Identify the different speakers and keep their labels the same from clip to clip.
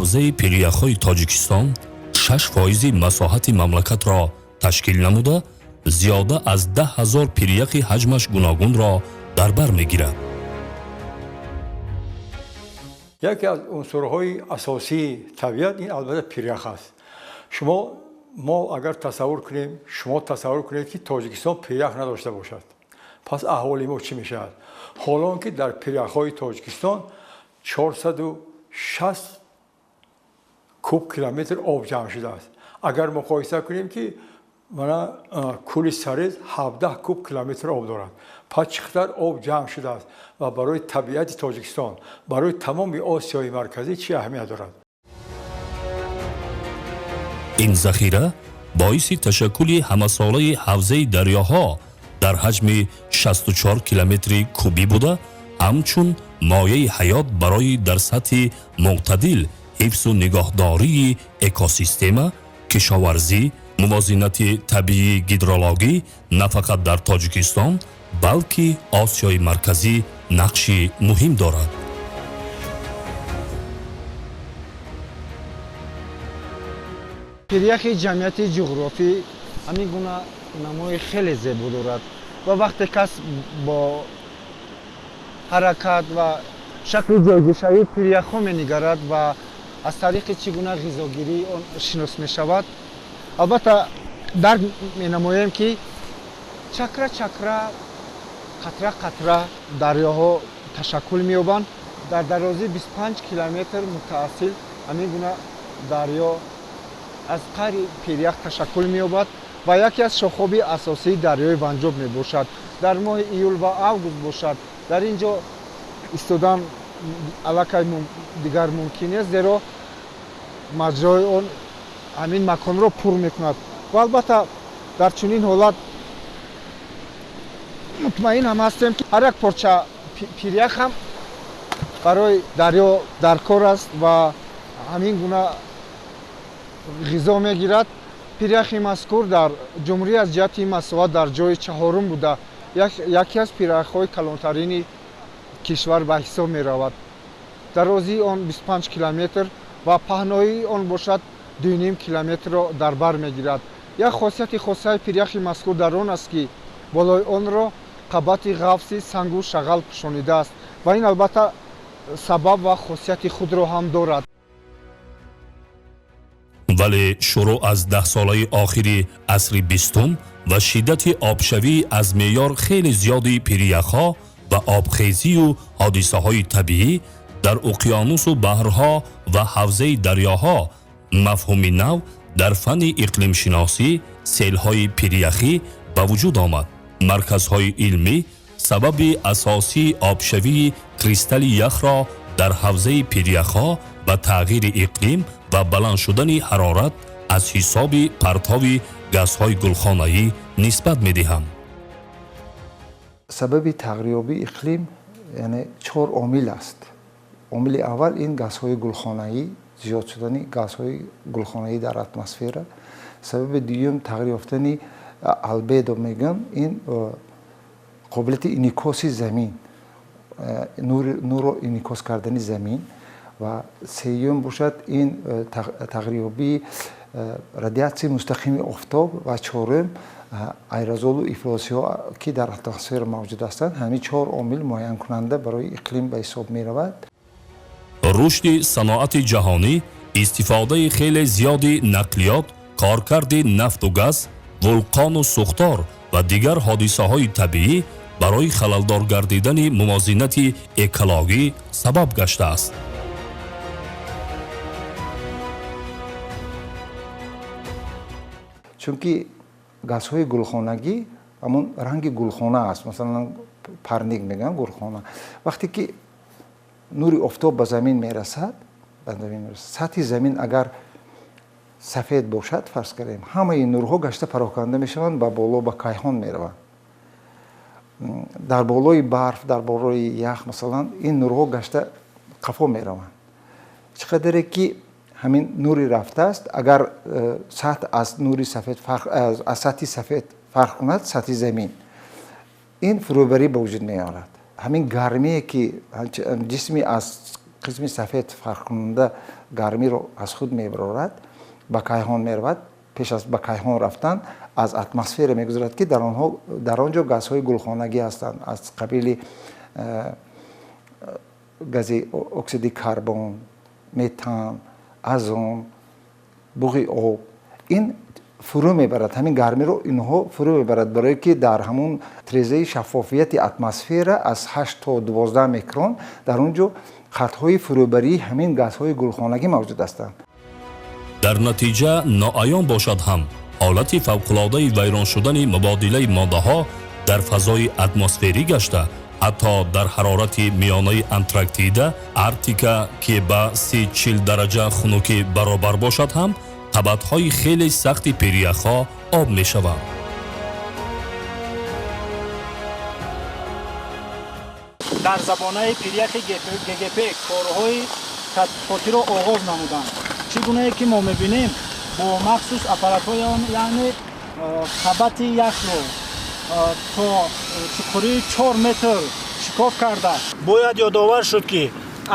Speaker 1: ҳавзаи пиряхҳои Тоҷикистон 6% масоҳати мамлакатро ташкил намуда, зиёда аз 10,000 пиряхи ҳаҷмаш гуногунро дар бар мегирад.
Speaker 2: яке аз унсурҳои асосии табиат ин албатта пирях аст. мо агар тасаввур кунем, шумо тасаввур кунед ки Тоҷикистон пирях надошта бошад. пас аҳволи мо чӣ мешавад? ҳолон ки дар пиряхҳои Тоҷикистон 460 куб километр об ҷамъ шудааст. агар муқоиса кунем ки мана кӯли Сарез 17 куб километр об дорад. пас чӣ қадар об ҷамъ шудааст ва барои табиати Тоҷикистон, барои тамоми Осиёи марказӣ чӣ аҳамият дорад?
Speaker 1: ин захира боиси ташаккули ҳамасолаи ҳавзаи дарёҳо дар ҳаҷми 64 километри кубӣ буда, ҳамчун мояи ҳаёт барои дар сатҳи муътадил ҳифзу нигоҳдории экосистема, кишоварзӣ, мувозинати табиии гидрологӣ на фақат дар Тоҷикистон, балки Осиёи марказӣ нақши муҳим дорад.
Speaker 3: пиряхи ҷамъияти ҷуғрофӣ ҳамин гуна намои хеле зебо дорад ва вақте кас бо ҳаракат ва шакли ҷойгӯшавии пиряхҳо менигарад ва аз тариқи чӣ гуна ғизогирӣ он шинос мешавад, албатта дарк менамоем ки чакра чакра, қатра қатра дарёҳо ташаккул меёбанд. дар дарозии 25 километр мутаассил ҳамин гуна дарё аз қаъри пирях ташаккул меёбад ва яке аз шохоби асосии дарёи Ванҷоб мебошад. дар моҳи июл ва август бошад. дар ин ҷо истодан аллакай дигар мумкин нест, зеро маҷрои он ҳамин маконро пур мекунад. ва албатта дар чунин ҳолат мутмаин ҳам ҳастем ки ҳар як порча пирях ҳам барои дарё дар кор аст ва ҳамин гуна ғизо мегирад. пиряхи мазкур дар ҷумҳурӣ аз ҷиҳати масоҳат дар ҷои чаҳорум буда яке аз пиряхҳои калонтарини кишвар ба ҳисоб меравад. дарозии он 25 километр ва паҳноии он бошад 2,5 километрро дар бар мегирад. як хосияти хосаи пиряхи мазкур дар он аст ки болои онро қабати ғафси сангу шағал пӯшонидааст ва ин албатта сабаб ва хосияти худро ҳам дорад.
Speaker 1: вале шурӯъ аз 10-солаи охири асри 20 ва шиддати обшавии аз меъёр хеле зиёди пиряхҳо ва обхезию ҳодисаҳои табиӣ дар уқёнусу баҳрҳо ва ҳавзаи дарёҳо мафҳуми нав дар фанни иқлимшиносӣ, селҳои пиряхӣ ба вуҷуд омад. марказҳои илмӣ сабаби асосии обшавии кристалли яхро дар ҳавзаи пиряхҳо ба тағйири иқлим ва баланд шудани ҳарорат аз ҳисоби партови газҳои гулхонаӣ нисбат медиҳанд.
Speaker 4: сабаби тағйирёбии иқлим яъне 4 омил аст. омили аввал ин газҳои гулхонаӣ, зиёд шудани газҳои гулхонаӣ дар атмосфера. сабаби дуюм тағйир ёфтани албедо мегӯям, ин қобилияти инъикоси замин, нурро инъикос кардани замин. ва сеюм бошад ин тағйирёбии радиатсияи мустақими офтоб ва чорум аэрозолу ифлосиҳо ки дар атмосфера мавҷуд ҳастанд. ҳамин 4 омил муайянкунанда барои иқлим ба ҳисоб меравад.
Speaker 1: рушди саноати ҷаҳонӣ, истифодаи хеле зиёди нақлиёт, коркарди нафту газ, вулқону сӯхтор ва дигар ҳодисаҳои табиӣ барои халалдор гардидани мувозинати экологӣ сабаб гаштааст.
Speaker 4: чунки газҳои гулхонагӣ ҳамон ранги гулхона аст. масалан парник мегӯям гулхона. вақте ки нури офтоб ба замин мерасад, сатҳи замин агар сафед бошад, фарз кардем, ҳамаи нурҳо гашта пароканда мешаванд, ба боло ба кайҳон мераванд. дар болои барф, дар болои ях масалан ин нурҳо гашта қафо мераванд. чӣ қадаре ки ҳамин нури рафтааст, агар сатҳ аз нури сафед аз сатҳи сафед фарқ кунад, сатҳи замин, ин фурӯбарӣ ба вуҷуд меорад. ҳамин гармие ки ҷисми аз қисми сафед фарқкунанда гармиро аз худ мебарорад, ба кайҳон меравад. пеш аз ба кайҳон рафтан аз атмосфера мегузарад ки дар он ҷо газҳои гулхонагӣ ҳастанд аз қабили гази оксиди карбон, метан, азон, буғи об. ин фурӯ мебарад, ҳамин гармиро инҳо фурӯ мебарад, барое ки дар ҳамун трезаи шаффофияти атмосфера аз 8 то 12 микрон дар он ҷо хатҳои фурӯбарии ҳамин газҳои гулхонагӣ мавҷуд ҳастанд.
Speaker 1: дар натиҷа ноаён бошад ҳам ҳолати фавқулодаи вайрон шудани мубодилаи моддаҳо дар фазои атмосферӣ гашта, ҳатто дар ҳарорати миёнаи Антарктида, Арктика ки ба 30-40 дараҷа хунукӣ баробар бошад ҳам табатҳои хеле сахти пиряхҳо об мешаванд.
Speaker 5: дар забонаи пиряхи ГГП корҳои тадқиқотиро оғоз намуданд. чӣ гунае ки мо мебинем бо махсус аппаратҳои он, яъне табати яхро то чуқурии 4 метр шикоф карда. бояд ёдовар шуд ки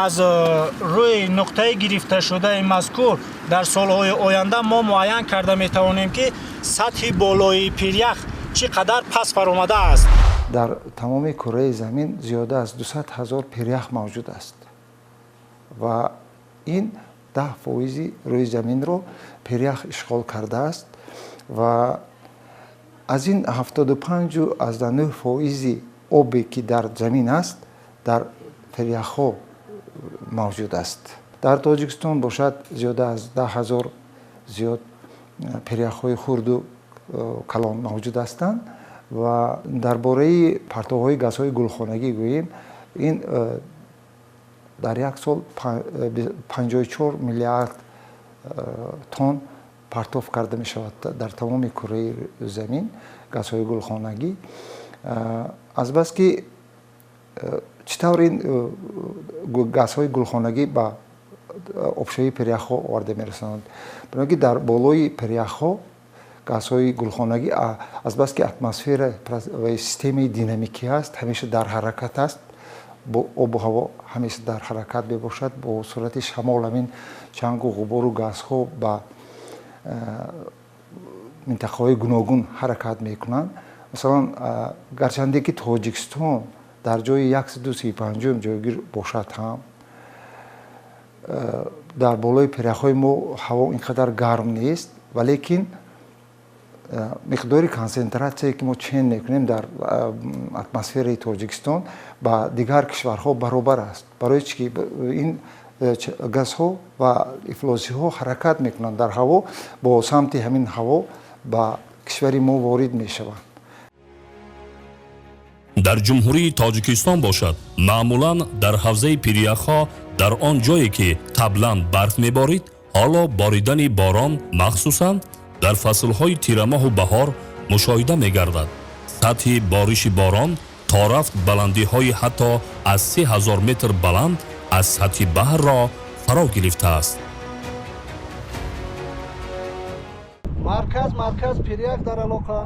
Speaker 5: аз рӯи нуқтаи гирифташудаи мазкур дар солҳои оянда мо муайян карда метавонем ки сатҳи болои пирях чӣ қадар паст фаромадааст.
Speaker 4: дар тамоми кураи замин зиёда аз 200 000 пирях мавҷуд аст ва ин 10% рӯи заминро пирях ишғол кардааст ва аз ин 75% обе ки дар замин аст дар пиряхҳо мавҷуд аст. дар Тоҷикистон бошад зиёда аз 10 000 зиёд пиряхҳои хурду калон мавҷуд ҳастанд ва дар бораи партовҳои газҳои гулхонагӣ гӯем, ин дар як сол 54 миллиард тонн партов карда мешавад дар тамоми кураи замин газҳои гулхонагӣ. азбаски чӣ тавр ин газҳои гулхонагӣ ба обшавии пиряхҳо оварда мерасонанд? Барои ки дар болои пиряхҳо газҳои гулхонагӣ азбаски атмосфера ва системаи динамикӣ аст, ҳамеша дар ҳаракат аст, обу ҳаво ҳамеша дар ҳаракат мебошад, бо сурати шамол ҳамин чангу ғубору газҳо ба минтақаҳои гуногун ҳаракат мекунанд. масалан гарчанде ки Тоҷикистон дар ҷои 135 ҷойгир бошад ҳам, дар болои пиряхҳои мо ҳаво ин қадар гарм нест, валекин миқдори консентратсияе ки мо чен мекунем дар атмосфераи Тоҷикистон ба дигар кишварҳо баробар аст. барои чӣ ки ин газҳо ва ифлосиҳо ҳаракат мекунанд дар ҳаво, бо самти ҳамин ҳаво ба кишвари мо ворид мешаванд.
Speaker 1: дар ҷумҳурии Тоҷикистон бошад маъмулан дар ҳавзаи пиряхҳо дар он ҷое ки қаблан барф меборид, ҳоло боридани борон махсусан дар фаслҳои тирамоҳу баҳор мушоҳида мегардад. сатҳи бориши борон то рафт баландиҳои ҳатто аз 3000 метр баланд аз сатҳи баҳрро фаро гирифтааст.
Speaker 5: марказ пирях дар алоқа.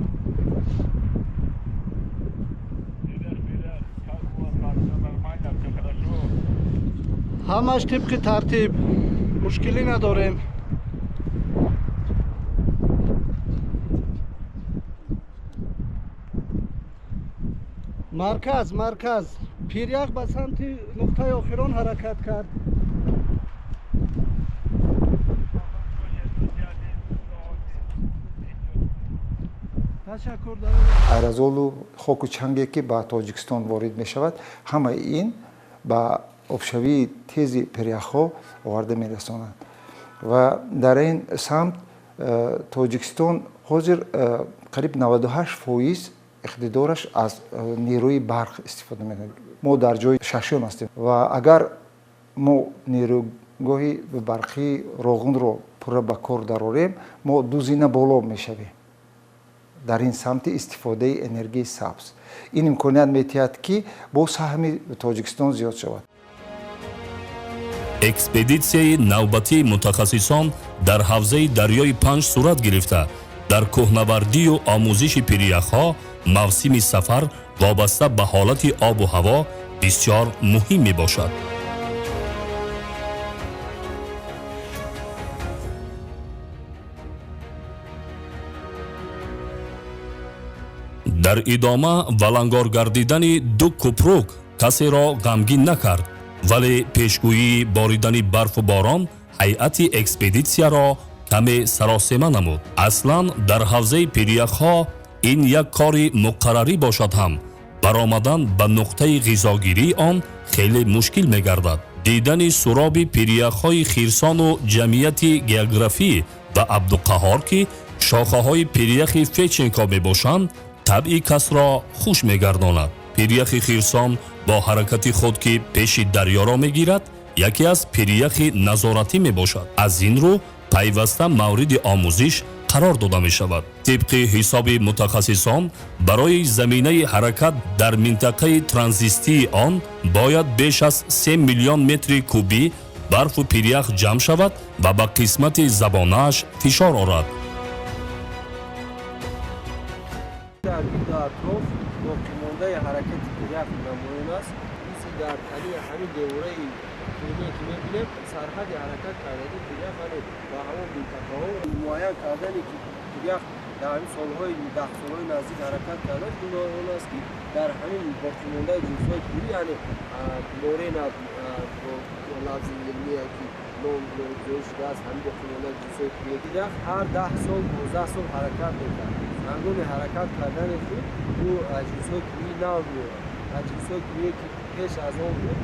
Speaker 5: ҳамаш тибқи тартиб, мушкилӣ надорем. марказ пирях ба самти нуқтаи охирон ҳаракат кард. ташаккур дорам.
Speaker 4: аэрозолу хоку чанге ки ба Тоҷикистон ворид мешавад, ҳамаи ин ба обшавии тези пиряхҳо оварда мерасонад ва дар ин самт Тоҷикистон ҳозир қариб 98% иқтидораш аз нерӯи барқ истифода мекунад. мо дар ҷои шашум ҳастем ва агар мо нерӯгоҳи барқии роғунро пурра ба кор дарорем, мо дузина боло мешавем дар ин самти истифодаи энергияи сабз. ин имконият метиҳад ки бо саҳми Тоҷикистон зиёд шавад.
Speaker 1: экспедитсияи навбатии мутахассисон дар ҳавзаи дарёи Панҷ сурат гирифта. дар кӯҳнавардию омӯзиши пиряхҳо мавсими сафар вобаста ба ҳолати обу ҳаво бисёр муҳим мебошад. дар идома валангор гардидани ду купрук касеро ғамгин накард, вале пешгӯии боридани барфу борон ҳайати экспедитсияро каме саросема намуд. Аслан дар ҳавзаи пиряхҳо ин як кори муқаррарӣ бошад ҳам баромадан ба нуқтаи ғизогирии он хеле мушкил мегардад. дидани суроби пиряхҳои хирсону ҷамъияти географӣ ва Абдуқаҳор ки шохаҳои пиряхи Феченко мебошанд, табъи касро хуш мегардонад. пиряхи хирсон бо ҳаракати худ ки пеши дарёро мегирад, яке аз пиряхи назоратӣ мебошад. аз ин рӯ пайваста мавриди омӯзиш қарор дода мешавад. тибқи ҳисоби мутахассисон, барои заминаи ҳаракат дар минтақаи транзистии он бояд беш аз 3 миллион метри кубӣ барфу пирях ҷамъ шавад ва ба қисмати забонааш фишор орад.
Speaker 6: дар атроф боқимондаи ҳаракати пирях намоён аст. изи дар ҳамин девораи филме ки мебинем сарҳади ҳаракат кардани пирях ба ҳамон минтақаҳо муайян кардане ки пирях дар ҳамин солҳои 10 солҳои наздик ҳаракат кардаш бинои он аст ки дар ҳамин боқимондаи ҷинсҳои кӯҳӣ яъне морена лафзи илмие ки ном гузорӣ шудааст ҳамин боқимондаи ҷинсҳои кӯҳии пирях ҳар 10 сол 12 сол ҳаракат мекард. ҳангоми ҳаракат кардани худ ӯ ҷинсҳои кӯҳии нав меёрад. ҷинсҳои кӯҳие ки пеш аз он буд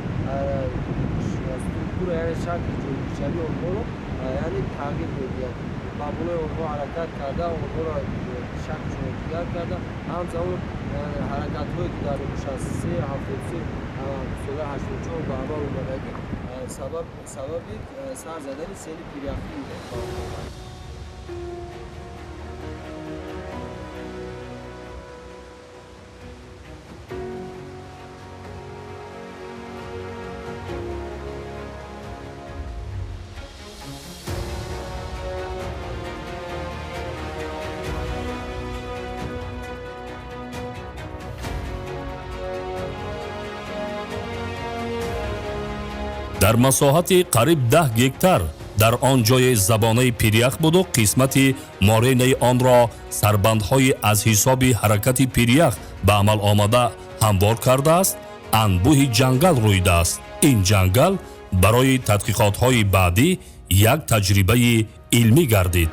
Speaker 6: структура яъне шакли ҷойгиршавии онҳоро яъне тағйир медиҳад. маболои онҳо ҳаракат карда онҳоро шаклшон дигар карда ҳамзамон ҳаракатҳое ки дар 63-73 соли 84 ба амал омадагӣ сабаби сар задани сели пиряхӣ омад.
Speaker 1: дар масоҳати қариб 10 гектар дар он ҷое забонаи пирях буду қисмати моренаи онро сарбандҳои аз ҳисоби ҳаракати пирях ба амал омада ҳамвор кардааст, анбӯҳи ҷангал рӯйдааст. ин ҷангал барои тадқиқотҳои баъдӣ як таҷрибаи илмӣ гардид.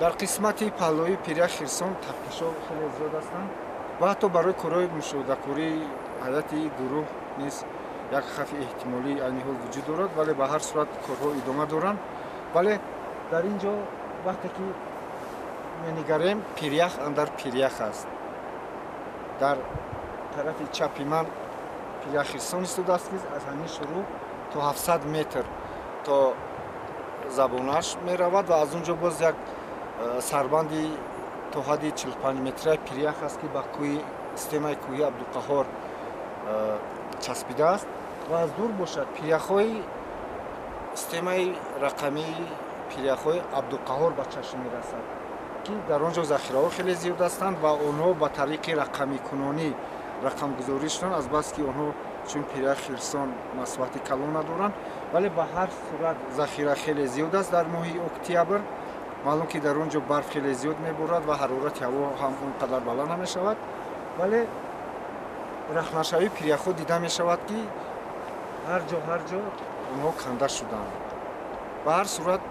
Speaker 3: дар қисмати паллои пирях хирсон тафтишҳо хеле зиёд ҳастанд ва ҳатто барои кораи мушоҳидакории ҳайати гурӯҳ низ як хавфи эҳтимолӣ айни ҳол вуҷуд дорад, вале ба ҳар сурат корҳо идома доранд. вале дар ин ҷо вақте ки менигарем пирях андар пирях аст. дар тарафи чапи ман пирях хирсон истодааст ки аз ҳамин шурӯъ то 700 метр то забонаш меравад ва аз он ҷо боз як сарбанди то ҳадди 45 метраи пирях аст ки ба кӯҳи системаи кӯҳии Абдуқаҳор часпидааст ва аз дур бошад пиряхҳои системаи рақамии пиряхҳои Абдуқаҳор ба чашм мерасад ки дар он ҷо захираҳо хеле зиёд ҳастанд ва онҳо ба тариқи рақамикунонӣ рақамгузорӣ шуданд, азбаски онҳо чун пирях хирсон масоҳати калон надоранд, вале ба ҳар сурат захира хеле зиёд аст дар моҳи октябр. маълум ки дар он ҷо барф хеле зиёд меборад ва ҳарорати ҳаво ҳам он қадар баланд намешавад, вале рахнашавии пиряхҳо дида мешавад ки ҳар ҷо онҳо канда шуданд. ба ҳар сурат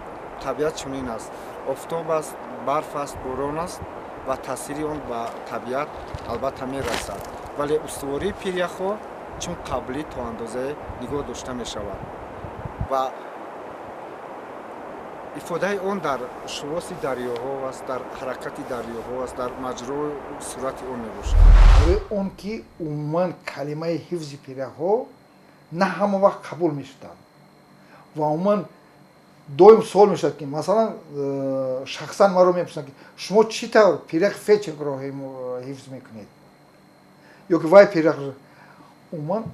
Speaker 3: табиат чунин аст. офтоб аст, барф аст, борон аст ва таъсири он ба табиат албатта мерасад, вале устувории пиряхҳо чун қаблӣ то андозае нигоҳ дошта мешавад ва ифодаи он дар шувоси дарёҳо аст, дар ҳаракати дарёҳо аст, дар маҷрои сурати он мебошад.
Speaker 4: он ки умуман калимаи ҳифзи пиряхҳо на ҳама вақт қабул мешуданд ва умуман доим суол мешавад ки масалан шахсан маро мепурсанд ки шумо чӣ тавр пиряхи Феченкоро ҳифз мекунед ё ки вай пирях. умуман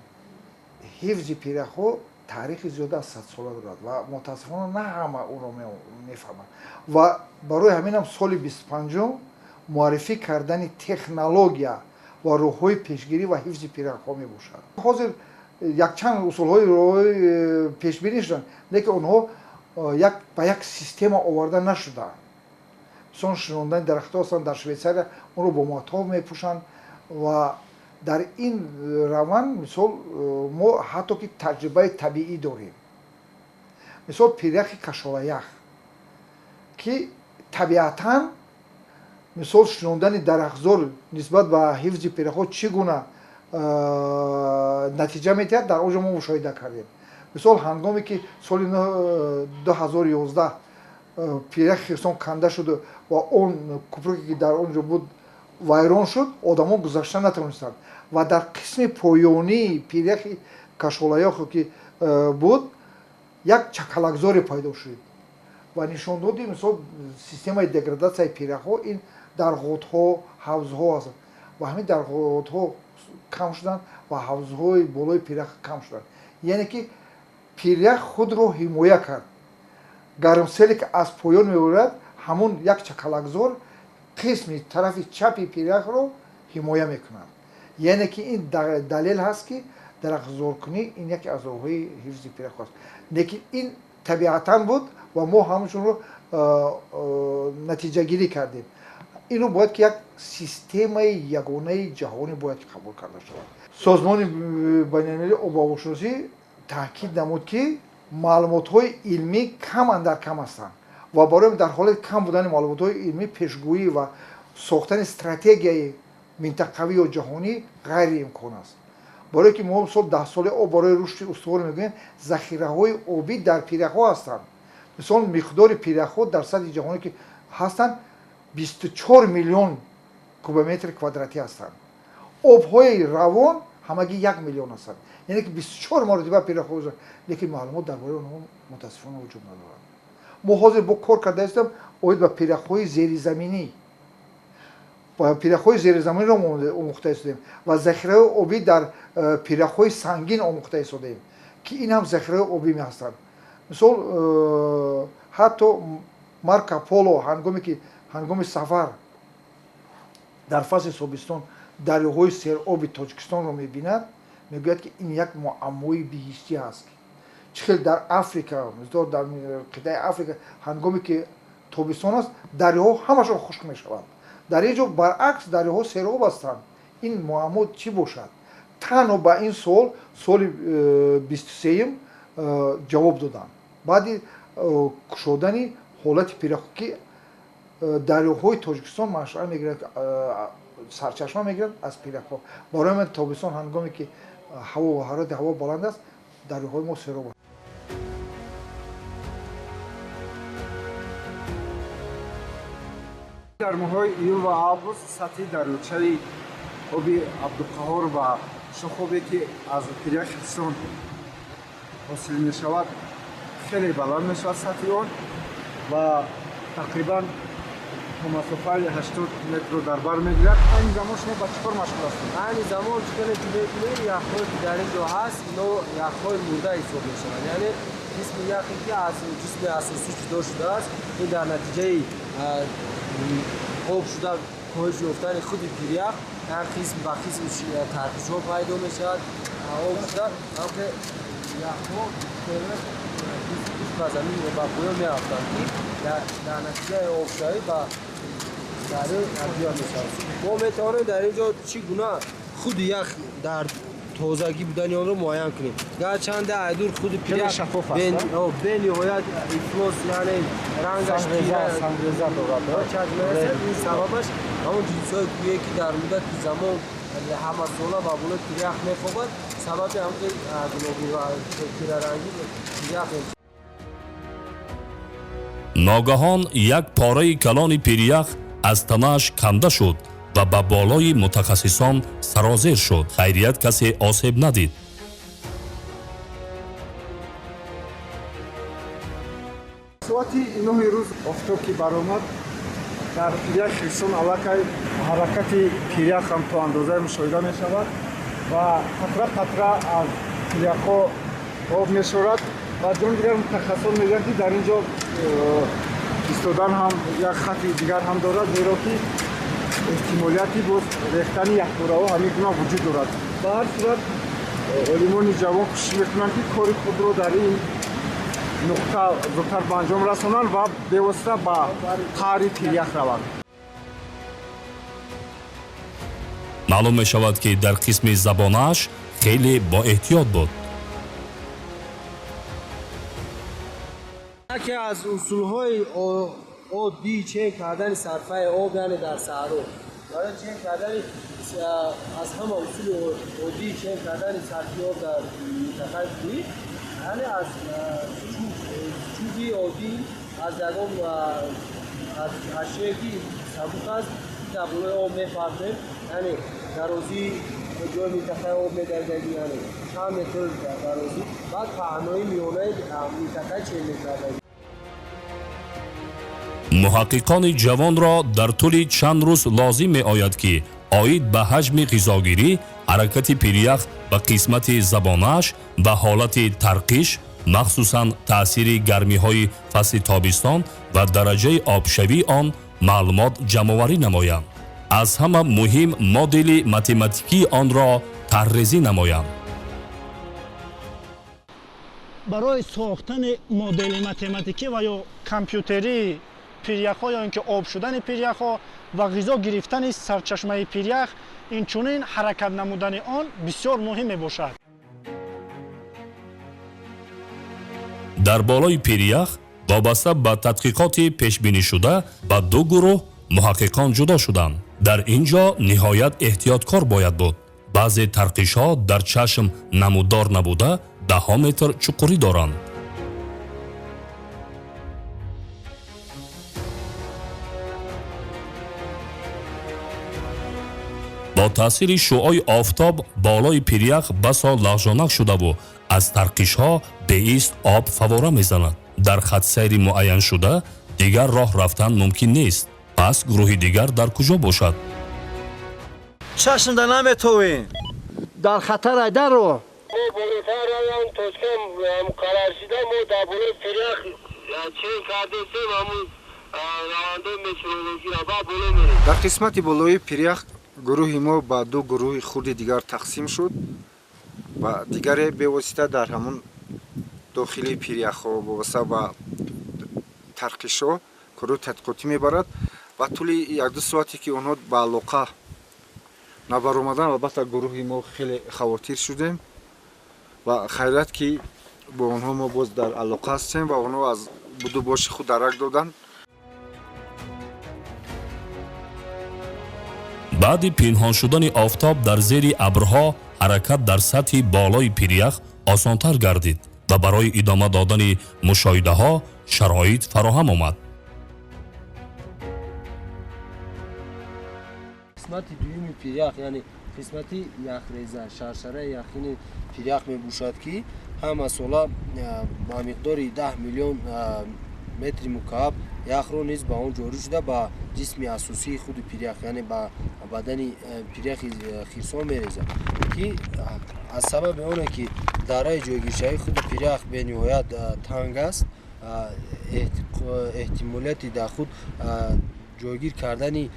Speaker 4: ҳифзи пиряхҳо таърихи зиёда аз 100 сола дорад ва мутаассифона на ҳама онро мефаҳманд ва барои ҳаминам соли 25 муаррифӣ кардани технология ва роҳҳои пешгирӣ ва ҳифзи пирахҳо мебошад. ҳозир якчанд усулҳои роҳҳои пешбинӣ шуданд, лекин онҳо ба як система оварда нашудаанд. мисол шинондани дарахтҳо ҳастанд дар Швейтсария, онро бо матоъ мепӯшанд ва дар ин раванд мисол мо ҳатто ки таҷрибаи табиӣ дорем. мисол пиряхи кашолаях ки табиатан мисол шинондани дарахзор нисбат ба ҳифзи пирахҳо чӣ гуна натиҷа метиҳад, дар онҷо мо мушоҳида кардем. мисол ҳангоме ки соли 2011 пиряхи хирсон канда шуд ва он кӯпруке ки дар онҷо буд вайрон шуд, одамон гузашта натавонистанд ва дар қисми поёнии пиряхи кашолаёхе ки буд як чакалакзоре пайдо шуд ва нишон доди мисол системаи деградатсияи пиряхҳо ин дар ғотҳо, ҳавзҳо аст ва ҳамин дар ғотҳо кам шуданд ва ҳавзҳои болои пирях кам шуданд. яъне ки пирях худро ҳимоя кард. гармселе ки аз поён меорад, ҳамон як чакалакзор қисми тарафи чапи пиряхро ҳимоя мекунад. яъне ки ин далел ҳаст ки дарахзоркунӣ ин яке аз роҳҳои ҳифзи пиряхҳо аст. лекин ин табиатан буд ва мо ҳамашонро натиҷагирӣ кардем. инро бояд ки як системаи ягонаи ҷаҳонӣ бояд қабул карда шавад. созмони байналмилалии обҳавошиносӣ таъкид намуд ки маълумотҳои илмӣ кам андар кам ҳастанд ва барои дар ҳолати кам будани маълумотҳои илмӣ пешгӯӣ ва сохтани стратегияи минтақавӣ ё ҷаҳонӣ ғайриимкон аст. барое ки мо мисол 10 соли об барои рушди устувор мегӯем, захираҳои обӣ дар пиряхҳо ҳастанд. мисол миқдори пиряхҳо дар сатҳи ҷаҳонӣ ки ҳастанд 24 миллион кубометри квадратӣ ҳастанд. обҳои равон ҳамагӣ 1 миллион ҳастанд. яъне ки 24 маротиба пиряхҳо ҳастанд, лекин маълумот дар бораи онҳо мутаассифона вуҷуд надорад. мо ҳозир бо кор карда ҳастем оид ба пиряхҳои зеризаминӣ. ба пиряхҳои зеризаминро омӯхта истодем ва захираҳои обӣ дар пиряхҳои сангин омӯхта истодем ки ин ҳам захираҳои обӣ ҳастанд. мисол ҳатто марко поло ҳангоми сафар дар фасли собистон дарёҳои сероби тоҷикистонро мебинад, мегӯяд ки ин як муаммои биҳистӣ аст. чӣ хел дар африка, дар қитъаи африка ҳангоме ки тобистон аст, дарёҳо ҳамашон хушк мешаванд. дар ин ҷо баръакс дарёҳо сероб ҳастанд. ин муаммо чӣ бошад? танҳо ба ин суол соли 23 ҷавоб доданд. баъди кушодани ҳолати пиряхҳо ки дарёҳои тоҷикистон машъала мегирад, сарчашма мегирад аз пиряхҳо. барои ман тобистон ҳангоме ки ҳаво ва ҳарорати ҳаво баланд аст, дарёҳои мо сероб аст.
Speaker 3: дар моҳҳои июл ва август сатҳи дарёчаи оби абдуқаҳор ва шухобе ки аз пиряхи хирсон ҳосил мешавад хеле баланд мешавад сатҳи он ва тақрибан то масофаи 80 метрро дар бар мегирад. айни замон шумо ба чӣ кор машғул ҳастед?
Speaker 6: айни замон чикане ки мебинем яхҳое ки дар ин ҷо ҳаст, ино яхҳои мурда ҳисоб мешаванд. яъне қисми яхе ки аз ҷисми асосӣ ҷудо шудааст, ин дар натиҷаи об шуда коҳиш ёфтани худи пирях як қисм ба қисм тарқишҳо пайдо мешавад. об шуда ҳамке яхҳо ба замин ба поён меафтанд ки дар натиҷаи обшавӣ ба дарё табдил мешавад. мо метавонем дар ин ҷо чӣ гуна худи ях дар тозагӣ будани онро муайян кунем. гарчанде айдур худи пирях бениҳоят ифлос, яъне рангаш
Speaker 3: сангреза дорад.
Speaker 6: ин сабабаш ҳамон ҷинсҳои кӯе ки дар муддати замон ҳамасола ба болои пирях мехобад, сабаби ҳамки гуногӣ ва тирарангӣ пирях.
Speaker 1: ногаҳон як пораи калони пирях аз танааш канда шуд ва ба болои мутахассисон сарозер шуд. хайрият касе осеб надид.
Speaker 3: соати 9 рӯз офтоб ки баромад, дар пиряхи хирсон аллакай ҳаракати пирях ҳам то андозае мушоҳида мешавад ва қатра аз пиряхҳо об мешорад ва ҷон дигар мутахассисон мегӯянд ки дар ин ҷо истодан ҳам як хати дигар ҳам дорад, зеро ки احتمالیتی بود ریختن یک دوره همین گونه وجود دارد. به هر صورت علمان جوان کوشش میکنند که کار خود رو در این نقطه زودتر به انجام رسانند و بواسطه به قهر تریاق روند.
Speaker 1: معلوم می شود که در قسم زبانش خیلی با احتیاط بود.
Speaker 6: یکی از اصولهای عادی چین کردن صرفه آب یعنی در صحرا برای چین کردن از همه اصول عادی چین کردن صرفه آب در منطقه کوهی یعنی از چوبی عادی از یگان اشیایی که سبک است که برای آب می‌پردازیم یعنی درازی جای منطقه آب می‌گردیم یعنی چند متر درازی بعد پهنای میانه منطقه چین می‌کردیم.
Speaker 1: محققان جوان را در طول چند روز لازم می آید که آید به حجم غذاگیری، حرکت پیریخ به قسمت زبانش و حالت ترقیش، مخصوصاً تأثیر گرمی های فصل تابستان و درجه آبشوی آن معلومات جمع‌آوری نمایند. از همه مهم مدل متماتیکی آن را طرح‌ریزی نمایند.
Speaker 5: برای ساختن مدل متماتیکی و یا کامپیوتری پیریخ‌ها یا اینکه آب شدن پیریخ‌ها و غذا گرفتن سرچشمه پیریخ اینچنین حرکت نمودن آن بسیار مهم میباشد.
Speaker 1: در بالای پیریخ وابسته به تحقیقات پیش بینی شده به دو گروه محققان جدا شدند. در اینجا نهایت احتیاطکار باید بود. بعضی ترقیش‌ها در چشم نمودار نبوده 10 متر چقوری دارند. با تاثیر شعاع آفتاب بالای پیریخ بسا لغزانک شده و از ترقیش‌ها به ایست آب فواره می‌زند. در خط سیر معین شده دیگر راه رفتن ممکن نیست. پس گروه دیگر در کجا باشد؟
Speaker 3: چشم در نمیتوین در خطر ایده رو
Speaker 7: ما بالاتر رویم تا که قرار شده ما در بالای پیریخ چین کرده سیم همون روانده مترولوژی را با بالا میریم.
Speaker 3: در قسمت بالای پیریخ گروه ما با دو گروه خود دیگر تقسیم شد و دیگر به واسطه در همون داخلی پیریخ ها با واسطه با ترقیش ها کارو تدقیقاتی میبرد و طول 1-2 ساعتی که اونها با علاقه نبر اومدن البته گروه ما خیلی خواتیر شدیم و خیرت که با اونها ما باز در علاقه هستیم و اونها از بدو باش خود درک دادن.
Speaker 1: بعد پنهان شدن آفتاب در زیر ابرها حرکت در سطح بالای پیریخ آسانتر گردید و برای ادامه دادن مشاهده ها شرایط فراهم آمد.
Speaker 6: قسمت دوم پیریخ یعنی قسمت یخریزه شرشره یخین پیریخ میباشد که همه سالا با مقدار 10 میلیون متر مکعب یخ رو نیز به اون جاری شده با جسم اساسی خود پیریخ یعنی با بدن پیریخ خرسان میریزه که از سبب اونه که دارای جایگیری خود پیریخ به نهایت تنگ است احتمالاتی در خود جایگیر کردن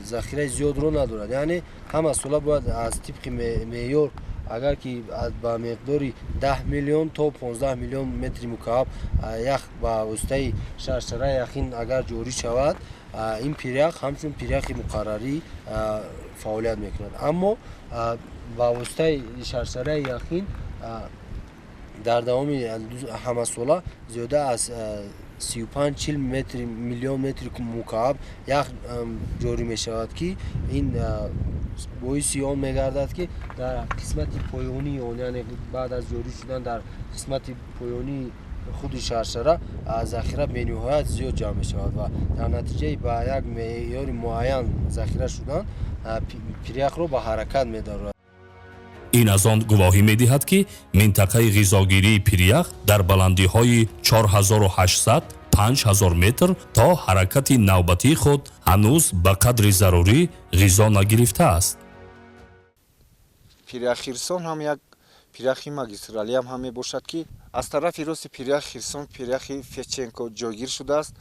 Speaker 6: ذخیره زیاد رو ندارد یعنی همه سالا باید از طبق معیار اگر که با مقداری 10 میلیون تا 15 میلیون متر مکعب یخ با واسطه شرشره یخین اگر جاری شود این پیریخ همچون پیریخ مقرری فعالیت میکند اما با واسطه شرشره یخین در دوام همه سالا زیاده از 35-40 میلیون متر مکعب یخ جاری می شود که این باعث آن می گردد که در قسمت پایانی آن یعنی بعد از جاری شدن در قسمت پایانی خود شرشره ذخیره به نهایت زیاد جمع می شود و در نتیجه با یک معیار معین ذخیره شدن پیریخ رو به حرکت می دارد.
Speaker 1: این از آن گواهی می دهد که منطقه غذاگیری پیریخ در بلندی های 4800-5000 متر تا حرکت نوبتی خود هنوز به قدر ضروری غذا نگرفته است.
Speaker 3: پیریخ خرسان هم یک پیریخ ماگیسترالی هم می باشد که از طرف راست پیریخ خرسان پیریخ فچنکو جایگیر شده است.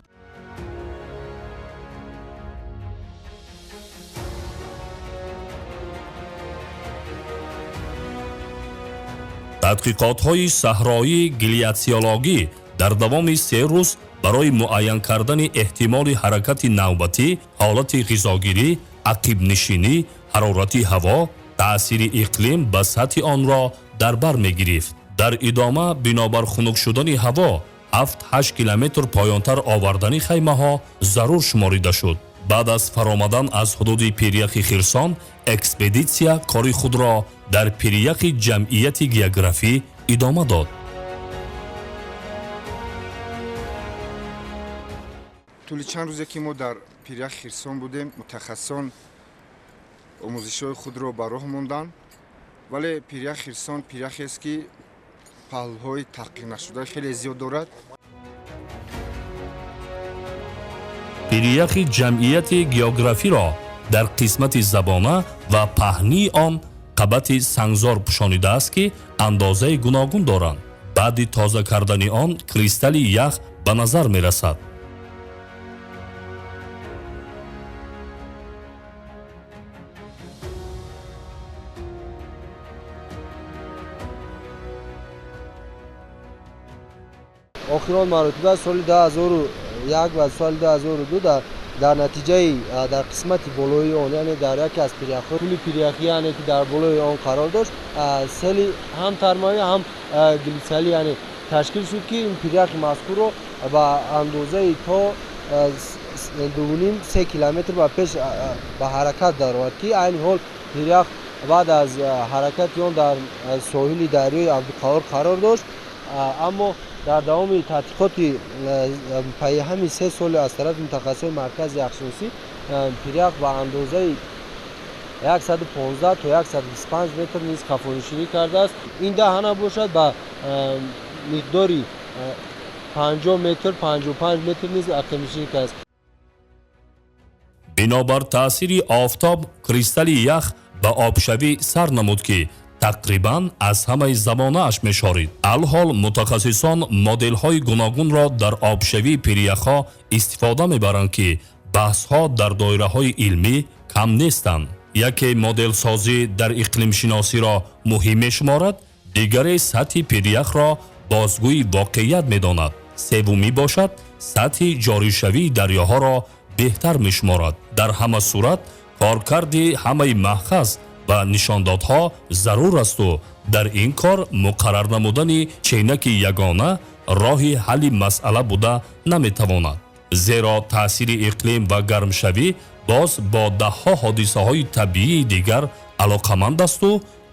Speaker 1: тадқиқотҳои саҳроии гилятсиологӣ дар давоми 3 рӯз барои муайян кардани эҳтимоли ҳаракати навбатӣ, ҳолати ғизогирӣ, ақибнишинӣ, ҳарорати ҳаво, таъсири иқлим ба сатҳи онро дар бар мегирифт. дар идома бинобар хунук шудани ҳаво 7-8 километр поёнтар овардани хаймаҳо зарур шуморида шуд. баъд аз фаромадан аз ҳудуди пиряхи Хирсон, экспедитсия кори худро дар пиряхи ҷамъияти географӣ идома дод.
Speaker 8: тӯли чанд рӯзе ки мо дар пиряхи Хирсон будем, мутахассисон омӯзишҳои худро ба роҳ монданд, вале пиряхи Хирсон пиряхест ки паҳлӯҳои таҳқиқнашуда хеле зиёд дорад.
Speaker 1: пиряхи ҷамъияти географиро дар қисмати забона ва паҳнии он қабати сангзор пӯшонидааст ки андозаи гуногун доранд. баъди тоза кардани он кристалли ях ба назар мерасад.
Speaker 6: охирон маротиба соли 2001 ва соли 2002 дар натиҷаи дар қисмати болои он, яъне дар яке аз пиряхҳо, тӯли пиряхӣ, яъне ки дар болои он қарор дошт, сели ҳам тармавӣ, ҳам глисали, яъне ташкил шуд ки ин пиряхи мазкурро ба андозаи то 2.5-3 километр ба пеш ба ҳаракат даровад, ки айни ҳол пирях баъд аз ҳаракати он дар соҳили дарёи Абдуқаҳор қарор дошт, аммо дар давоми тадқиқоти пайҳами 3 соли аз тарафи мутахассисони маркази яхшиносӣ пирях ба андозаи 115 то 125 метр низ қафонишинӣ кардааст. ин даҳана бошад ба миқдори 50 метр 55 метр низ ақибнишинӣ кардааст.
Speaker 1: бинобар таъсири офтоб, кристалли ях ба обшавӣ сар намуд ки тақрибан аз ҳамаи забонааш мешорид. алҳол мутахассисон моделҳои гуногунро дар обшавии пиряхҳо истифода мебаранд ки баҳсҳо дар доираҳои илмӣ кам нестанд. яке моделсозӣ дар иқлимшиносиро муҳим мешуморад, дигаре сатҳи пиряхро бозгӯи воқеият медонад, севумӣ бошад сатҳи ҷоришавии дарёҳоро беҳтар мешуморад. дар ҳама сурат коркарди ҳамаи маъхаз ва нишондодҳо зарур асту дар ин кор муқаррар намудани ченаки ягона роҳи ҳалли масъала буда наметавонад. зеро таъсири иқлим ва гармшавӣ боз бо даҳҳо ҳодисаҳои табиии дигар алоқаманд асту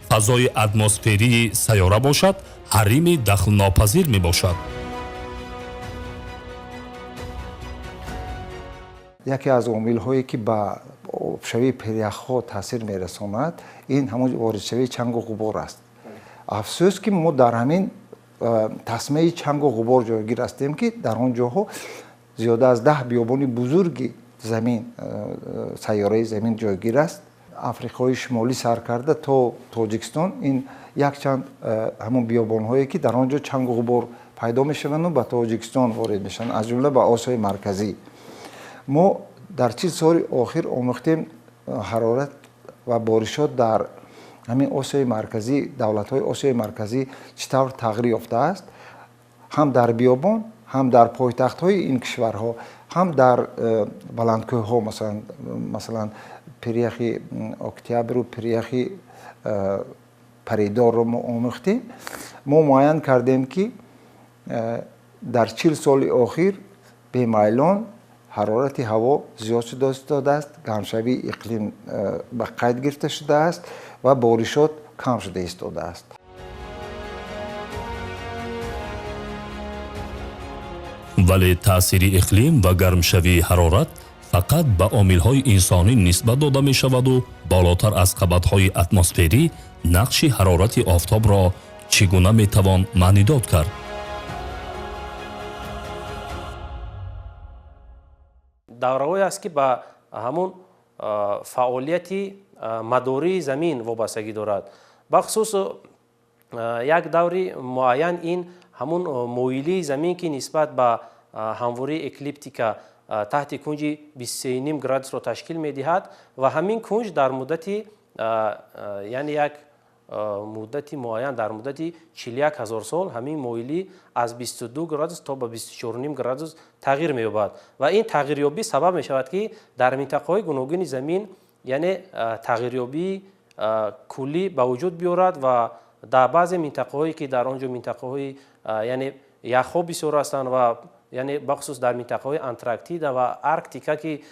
Speaker 1: фазои атмосферии сайёра бошад ҳарими дахлнопазир мебошад.
Speaker 4: яке аз омилҳое ки ба обшавии пиряхҳо таъсир мерасонад, ин ҳамон воридшавии чангу ғубор аст. афсӯс ки мо дар ҳамин тасмаи чангу ғубор ҷойгир ҳастем ки дар он ҷоҳо зиёда аз 10 биёбони бузурги замин, сайёраи замин ҷойгир аст. африқои шимолӣ сар карда то тоҷикистон, ин якчанд ҳамон биёбонҳое ки дар он ҷо чангу ғубор пайдо мешаванду ба тоҷикистон ворид мешаванд, аз ҷумла ба Осиёи марказӣ. мо дар 40 соли охир омӯхтем ҳарорат ва боришот дар ҳамин Осиёи марказӣ, давлатҳои Осиёи марказӣ чӣ тавр тағйир ёфтааст, ҳам дар биёбон, ҳам дар пойтахтҳои ин кишварҳо, ҳам дар баландкӯҳҳо, масалан пиряхи Октябру, пиряхи Паридорро мо омӯхтем. мо муайян кардем ки дар 40 соли охир бемайлон ҳарорати ҳаво зиёд шуда истодааст, гармшавии иқлим ба қайд гирифта шудааст ва боришот кам шуда истодааст.
Speaker 1: вале таъсири иқлим ва гармшавии ҳарорат фақат ба омилҳои инсонӣ нисбат дода мешаваду болотар аз қабатҳои атмосферӣ нақши ҳарорати офтобро чӣ гуна метавон маънидод кард?
Speaker 9: давраҳое аст ки ба ҳамун фаъолияти мадории замин вобастагӣ дорад. бахусус як даври муайян ин ҳамун моилии замин ки нисбат ба ҳамвории эклиптика таҳти кунҷи 23.5 градусро ташкил медиҳад ва ҳамин кунҷ дар муддати яъне як муддати муайян дар муддати 41000 сол ҳамин моилӣ аз 22 градус то ба 24.5 градус тағйир меёбад ва ин тағйирёбӣ сабаб мешавад ки дар минтақаҳои гуногуни замин яъне тағйирёбии куллӣ ба вуҷуд биёрад ва дар баъзе минтақаҳое ки дар он ҷо минтақаҳои яъне яхҳо бисёр ҳастанд ва яъне бахусус дар минтақаҳои Антарктида ва Арктика ки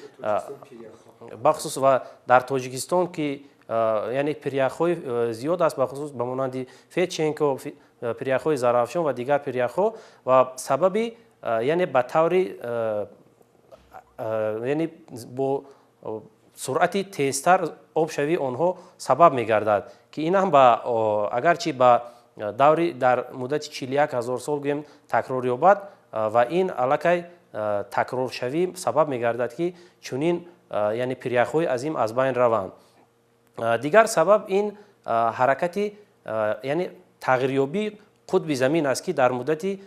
Speaker 9: бахусус ва дар Тоҷикистон ки яъне пиряхҳои зиёд аст бахусус ба монанди Федченко, пиряхҳои Зарафшон ва дигар пиряхҳо ва сабаби яъне ба таври яъне бо суръати тезтар обшавии онҳо сабаб мегардад ки ин ҳам ба агарчи ба даври дар муддати 41000 сол гӯем такрор ёбад ва ин аллакай такроршавӣ сабаб мегардад ки чунин яъне пиряхҳои азим аз байн раванд. Дигар сабаб ин ҳаракати яъне тағйирёбии қутби замин аст ки дар муддати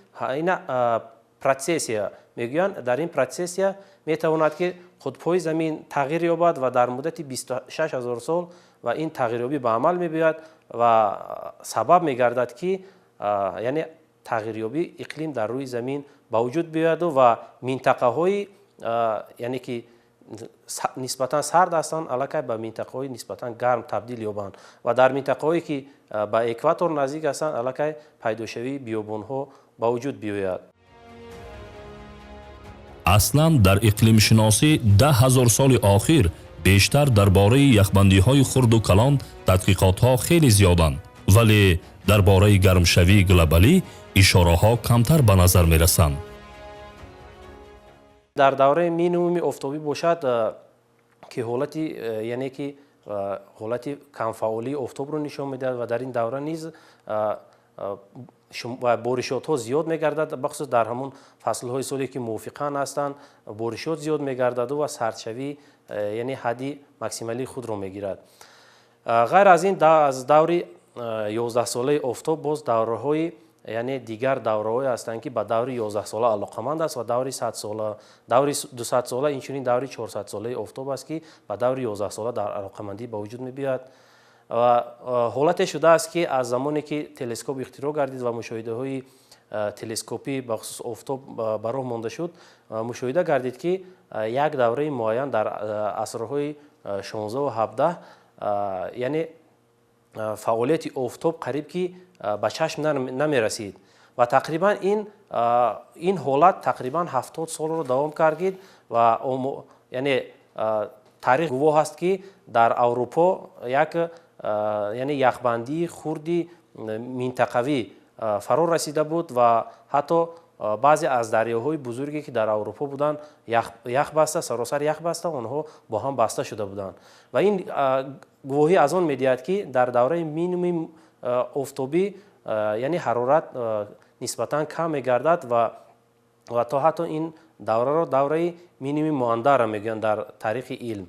Speaker 9: протсессия мегӯянд дар ин протсессия метавонад ки қутбҳои замин тағйир ёбад ва дар муддати 26000 сол ва ин тағйирёбӣ ба амал мебиёяд ва сабаб мегардад ки яъне тағйирёбии иқлим дар рӯи замин ба вуҷуд биёяду ва минтақаҳои яъне ки нисбатан сард ҳастанд аллакай ба минтақаҳои нисбатан гарм табдил ёбанд ва дар минтақаҳое ки ба экватор наздик ҳастанд аллакай пайдошавии биёбонҳо ба вуҷуд биёяд.
Speaker 1: аслан дар иқлимшиносӣ 10000 соли охир бештар дар бораи яхбандиҳои хурду калон тадқиқотҳо хеле зиёданд, вале дар бораи гармшавии глобалӣ ишораҳо камтар ба назар мерасанд.
Speaker 9: дар давраи минимуми офтобӣ бошад ки ҳолати яъне ки ҳолати камфаъолии офтобро нишон медиҳад ва дар ин давра низ боришотҳо зиёд мегардад бахусус дар ҳамон фаслҳои соле ки мувофиқан ҳастанд боришот зиёд мегардаду ва сардшавӣ яъне ҳадди максималии худро мегирад. ғайр аз ин аз даври 11-солаи офтоб боз давраҳои яъне дигар давраҳое ҳастанд ки ба даври 11-сола алоқаманд аст ва даври 100-сола даври 200-сола инчунин даври 400-солаи офтоб аст ки ба даври 11-сола дар алоқамандӣ ба вуҷуд мебиёяд. ҳолате шудааст ки аз замоне ки телескоп ихтироъ гардид ва мушоҳидаҳои телескопӣ бахусус офтоб ба роҳ монда шуд, мушоҳида гардид ки як давраи муайян дар асрҳои 16 ва 17 яъне фаъолияти офтоб қариб ки ба чашм намерасид ва тақрибан ин ҳолат тақрибан 70 солро давом кардид ва яъне таърих гувоҳ аст ки дар Аврупо як яъне яхбандии хурди минтақавӣ фаро расида буд ва ҳатто баъзе аз дарёҳои бузурге ки дар Аврупо буданд ях баста саросар ях баста онҳо бо ҳам баста шуда буданд ва ин гувоҳӣ аз он медиҳад ки дар давраи минимуми офтобӣ яъне ҳарорат нисбатан кам мегардад ва то ҳатто ин давраро давраи минимуми муандара мегӯянд дар таърихи илм.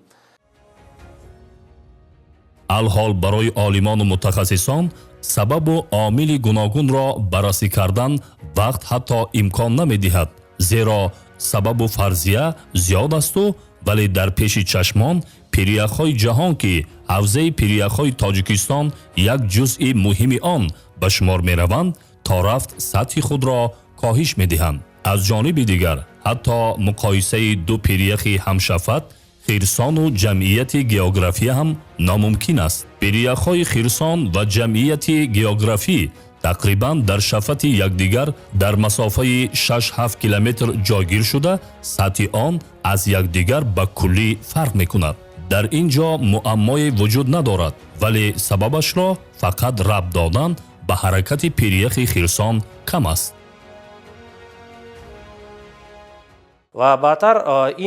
Speaker 1: алҳол барои олимону мутахассисон сабабу омили гуногунро баррасӣ кардан вақт ҳатто имкон намедиҳад, зеро сабабу фарзия зиёд асту вале дар пеши чашмон пиряхҳои ҷаҳон ки ҳавзаи пиряхҳои Тоҷикистон як ҷузъи муҳими он ба шумор мераванд, то рафт сатҳи худро коҳиш медиҳанд. аз ҷониби дигар ҳатто муқоисаи ду пиряхи ҳамшафат хирсону ҷамъияти география ҳам номумкин аст. пиряхҳои хирсон ва ҷамъияти географӣ тақрибан дар шафати якдигар дар масофаи 6-7 километр ҷойгир шуда сатҳи он аз якдигар ба куллӣ фарқ мекунад. дар ин ҷо муаммое вуҷуд надорад, вале сабабашро фақат рабт додан ба ҳаракати пиряхи хирсон кам аст.
Speaker 9: ва баъдтар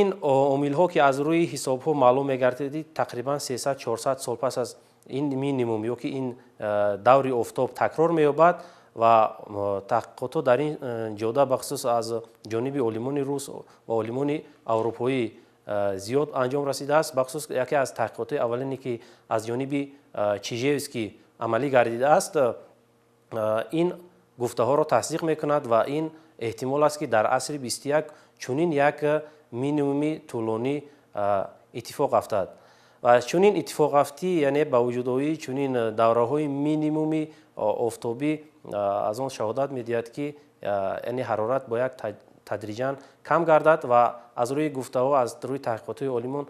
Speaker 9: ин омилҳо ки аз рӯи ҳисобҳо маълум мегардид тақрибан 300-400 сол пас аз ин минимум ё ки ин даври офтоб такрор меёбад ва таҳқиқотҳо дар ин ҷода бахусус аз ҷониби олимони рус ва олимони аврупоӣ зиёд анҷом расидааст. бахусус яке аз таҳқиқотҳои аввалине ки аз ҷониби Чижевский амалӣ гардидааст, ин гуфтаҳоро тасдиқ мекунад ва ин эҳтимол аст ки дар асри 21 чунин як минимуми тӯлонӣ иттифоқ афтад. ва чунин иттифоқафтӣ яъне ба вуҷудоии чунин давраҳои минимуми офтобӣ аз он шаҳодат медиҳад ки яъне ҳарорат бояд тадриҷан кам гардад ва аз рӯи гуфтаҳо аз рӯи таҳқиқотҳои олимон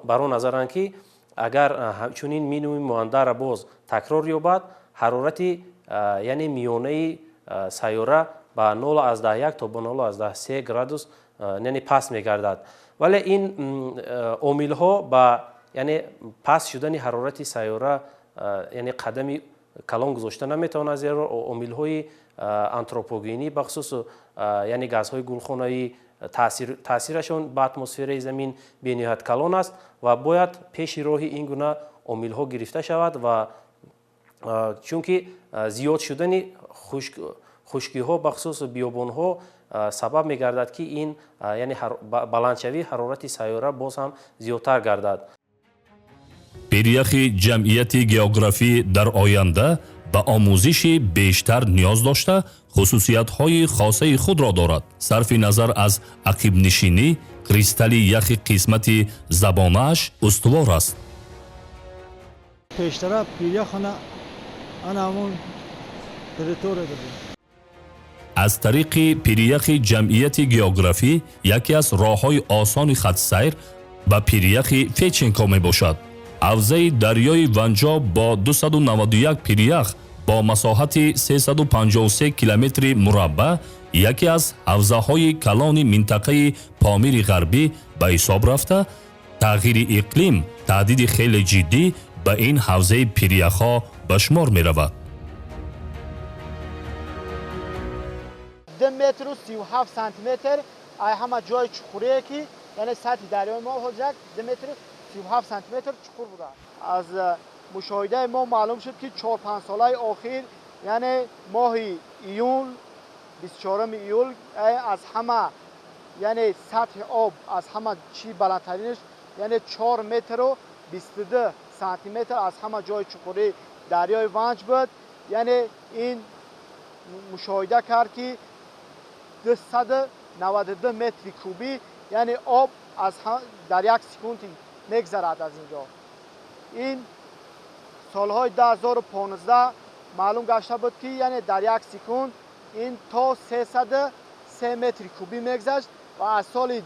Speaker 9: бар он назаранд ки агар чунин минимуми муандара боз такрор ёбад ҳарорати яъне миёнаи сайёра ба 0,1 то ба 0,3 градус яъне паст мегардад. вале ин омилҳо ба яъне паст шудани ҳарорати сайёра яъне қадами калон гузошта наметавонад, зеро омилҳои антропогенӣ бахусус яъне газҳои гулхонаӣ таъсирашон ба атмосфераи замин бениҳоят калон аст ва бояд пеши роҳи ин гуна омилҳо гирифта шавад ва чунки зиёд шудани хушкиҳо бахусус биёбонҳо сабаб мегардад ки ин яъне баландшавии ҳарорати сайёра боз ҳам зиёдтар гардад.
Speaker 1: пиряхи ҷамъияти географӣ дар оянда ба омӯзиши бештар ниёз дошта хусусиятҳои хосаи худро дорад. сарфи назар аз ақибнишинӣ, кристалли яхи қисмати забонааш устувор аст.
Speaker 3: пештара пиряхона ана ҳамон территория дадем.
Speaker 1: аз тариқи пиряхи ҷамъияти географӣ яке аз роҳҳои осони хатсайр ба пиряхи феченко мебошад. ҳавзаи дарёи ванҷо бо 291 пирях бо масоҳати 353 километри мураббаъ яке аз ҳавзаҳои калони минтақаи помири ғарбӣ ба ҳисоб рафта, тағйири иқлим таҳдиди хеле ҷиддӣ ба ин ҳавзаи пиряхҳо ба шумор меравад.
Speaker 5: 2 метр و 37 سانتیمتر همه جای چخوریه که یعنی سطح دریای ما حاضر 2 متر 37 سانتیمتر چخور بوده. از مشاهده ما معلوم شد که 4-5 ساله اخیر یعنی ماه ایول 24 ایول از همه یعنی سطح آب از همه چی بلندترینش یعنی 4 متر و 22 سانتیمتر از همه جای چخوری دریای ونج بود. یعنی این مشاهده کرد که 292 متر کوبی یعنی آب از در یک سکوند میگذرد از اینجا. این سالهای 2015 معلوم گشته بود که یعنی در یک سکوند این تا 303 متر کوبی میگذشت و از سال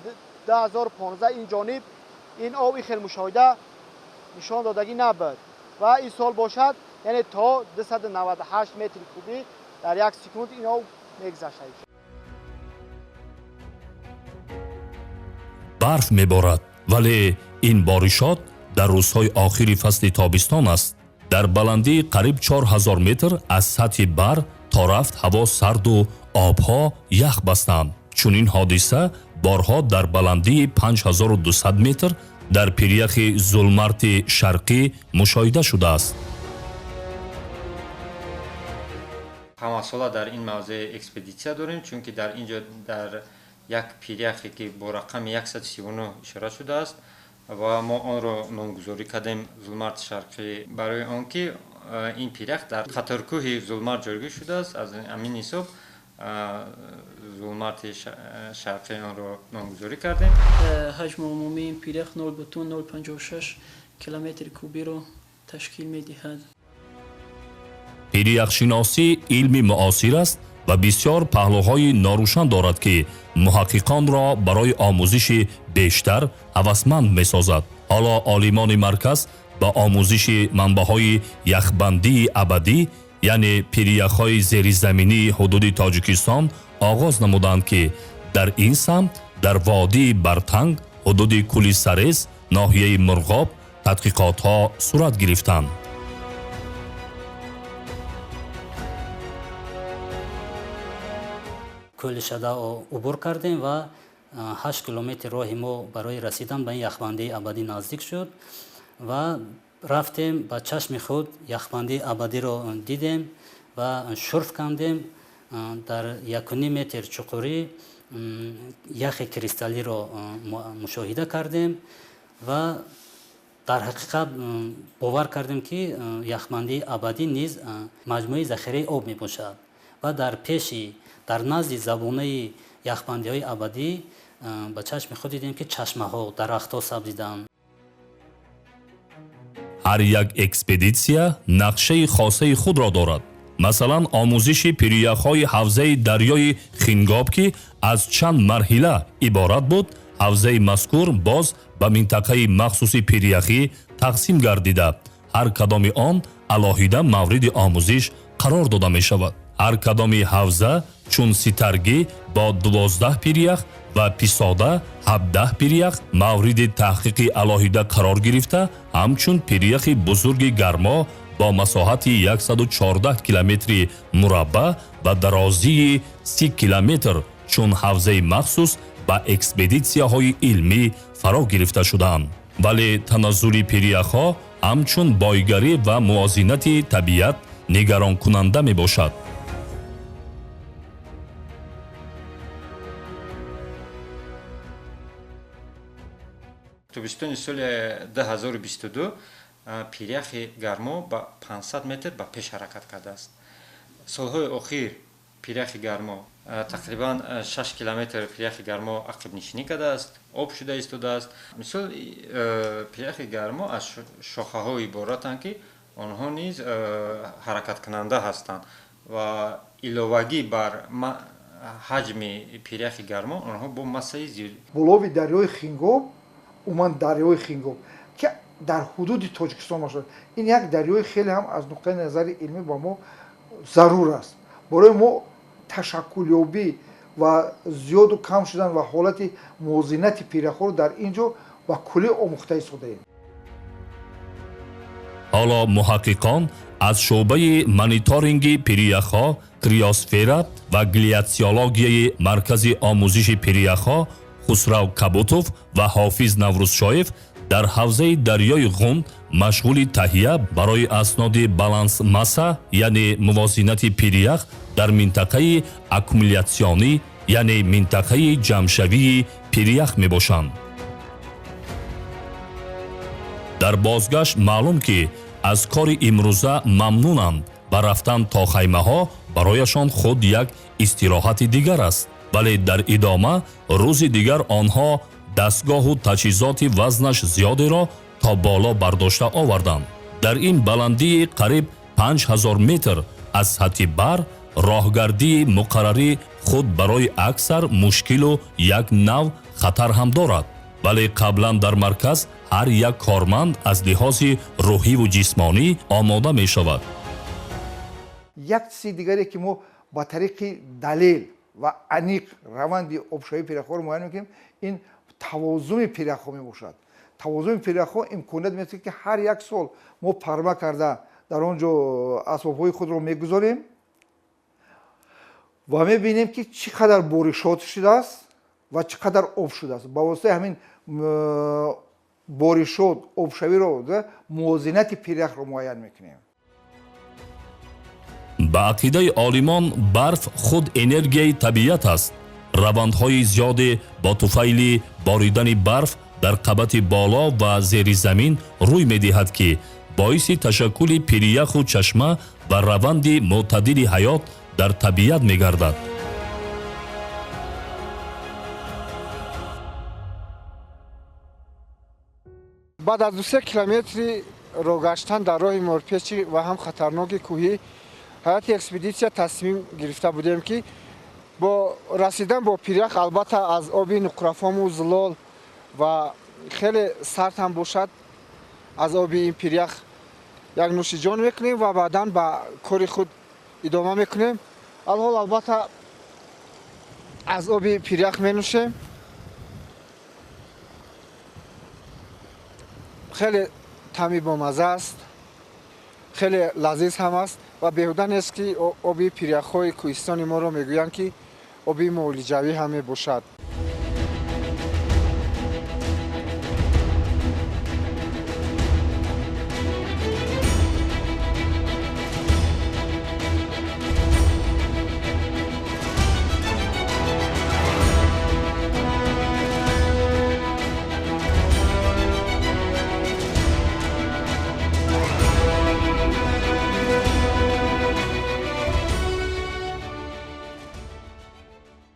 Speaker 5: 2015 این جانب این آب خیلی مشاهده نشان دادگی نبود و این سال باشد یعنی تا 298 متر کوبی در یک سکوند این آب میگذشت.
Speaker 1: барф меборад, вале ин боришот дар рӯзҳои охири фасли тобистон аст. дар баландии қариб 4000 метр аз сатҳи бар то рафт ҳаво сарду обҳо ях бастанд. чунин ҳодиса борҳо дар баландии 5200 метр дар пиряхи зулмарти шарқӣ мушоҳида шудааст.
Speaker 10: ҳамасола дар ин мавзеъ экспедитсия дорем, чунки дар инҷо дар як пиряхе ки бо рақами 139 ишора шудааст ва мо онро номгузорӣ кардем зулмарти шарқӣ барои он ки ин пирях дар қаторкӯҳи зулмарт ҷойгир шудааст. аз амин ҳисоб зулмарти шарқӣ онро номгузорӣ кардем.
Speaker 11: ҳаҷми умумии ин пирях 0,056 километри кубиро ташкил медиҳад.
Speaker 1: пиряхшиносӣ илми муосир аст ва бисёр паҳлӯҳои норӯшан дорад ки муҳаққиқонро барои омӯзиши бештар ҳавасманд месозад. ҳоло олимони марказ ба омӯзиши манбаъҳои яхбандии абадӣ яъне пиряхҳои зеризаминии ҳудуди Тоҷикистон оғоз намуданд ки дар ин самт дар водии Бартанг ҳудуди Кӯли Сарез ноҳияи Мурғоб тадқиқотҳо сурат гирифтанд.
Speaker 12: кӯли шада убур кардем ва 8 километр роҳи мо барои расидан ба ин яхбандии абадӣ наздик шуд ва рафтем ба чашми худ яхбандии абадиро дидем ва шурф кандем. дар 1.5 метр чуқурӣ яхи кристаллиро мушоҳида кардем ва дар ҳақиқат бовар кардем ки яхбандии абадӣ низ маҷмӯи захираи об мебошад ва дар назди забонаи яхбандиҳои абадӣ ба чашми худ дидем ки чашмаҳо дарахтҳо сабзиданд.
Speaker 1: ҳар як экспедитсия нақшаи хосаи худро дорад. масалан омӯзиши пиряхҳои ҳавзаи дарёи хингоб ки аз чанд марҳила иборат буд, ҳавзаи мазкур боз ба минтақаи махсуси пиряхӣ тақсим гардида ҳар кадоми он алоҳида мавриди омӯзиш қарор дода мешавад. ҳар кадоми ҳавза чун ситаргӣ бо 12 пирях ва писода 17 пирях мавриди таҳқиқи алоҳида қарор гирифта, ҳамчун пиряхи бузурги гармо با مساحت 114 کیلومتر مربع و درازی 30 کیلومتر چون حوزه مخصوص با اکسپدیسیاهای علمی فرا گرفته شدند. ولی تنزل پیریخ‌ها همچون بایگری و موازنت طبیعت نگران کننده می باشد.
Speaker 10: تابستان سال 2022 پیریخ گرما با 500 متر به پیش حرکت کرده است. سالهای اخیر پیریخ گرما تقریبا 6 کیلومتر پیریخ گرما عقب نشینی کرده است، آب شده ایستاده است. مثل پیریخ گرما از شاخه های عبارتند که آنها نیز حرکت کننده هستند و علاوگی بر حجم پیریخ گرما آنها با مساحت زیاد.
Speaker 13: بلوی دریای خینگوب اومن دریای خینگوب که در حدود تاجیکستان باشد. این یک دریای خیلی هم از نقطه نظر علمی با ما ضرور است. برای ما تشکلیابی و زیاد و کم شدن و حالت موازنت پیرخور در اینجا و کلی آموخته ایستاده ایم.
Speaker 1: حالا محققان از شعبه مانیتورینگ پیریخ‌ها، کریوسفера و گلیاتسیولوژی مرکز آموزش پیریخ‌ها خسرو کابوتوف و حافظ نوروزشاев در حوزه دریای غوند مشغول تهیه برای اسناد بالانس ماسا یعنی موازنت پیریخ در منطقه اکومولیاسیونی یعنی منطقه جمع‌شوی پیریخ می باشند. در بازگشت معلوم که از کار امروزه ممنونند و رفتن تا خیمه ها برایشان خود یک استراحت دیگر است. ولی در ادامه روز دیگر آنها دستگاه و تجهیزات وزنش زیادی را تا بالا برداشته آوردند. در این بلندی قریب 5000 متر از سطح بر راهگردی مقرری خود برای اکثر مشکل و یک نوع خطر هم دارد. ولی قبلا در مرکز هر یک کارمند از لحاظ روحی و جسمانی آماده می شود.
Speaker 13: یک چیز دیگری که ما با طریق دلیل و انیق روند آبشویی پیرخور معاین میکنیم، این توازن پیرخور می باشد. توازن پیرخور امکانات میده که هر یک سال ما پرما کرده در آنجا اسباب‌های خود رو میگذاریم و میبینیم که چقدر بارشات شده است و چقدر آب شده است. با واسطه همین بارشات آبشویی رو موازنت پیرخ رو معاین میکنیم.
Speaker 1: با عقیده عالمان برف خود انرژی طبیعت است. روندهای زیاد با طفیل باریدن برف در قبط بالا و زیر زمین روی میدهد که باعث تشکل پیریخ و چشمه و روند معتدل حیات در طبیعت میگردد.
Speaker 3: بعد از 2 کیلومتر راه گشتن در راه مارپیچی و هم خطرناک کوهی هیئت اکسپدیسیا تصمیم گرفته بودیم که با رسیدن با پیریخ البته از آب نقره‌فام و زلال و خیلی سرد هم باشد از آب این پیریخ یک نوش جان میکنیم و بعداً با کار خود ادامه میکنیم. الحال البته از آب پیریخ می نوشیم. خیلی طعمی با مزه است، خیلی لذیذ هم است و بیهوده نیست که آب پیریخ‌های کوهستان ما رو میگویند که آب معالجوی هم باشد.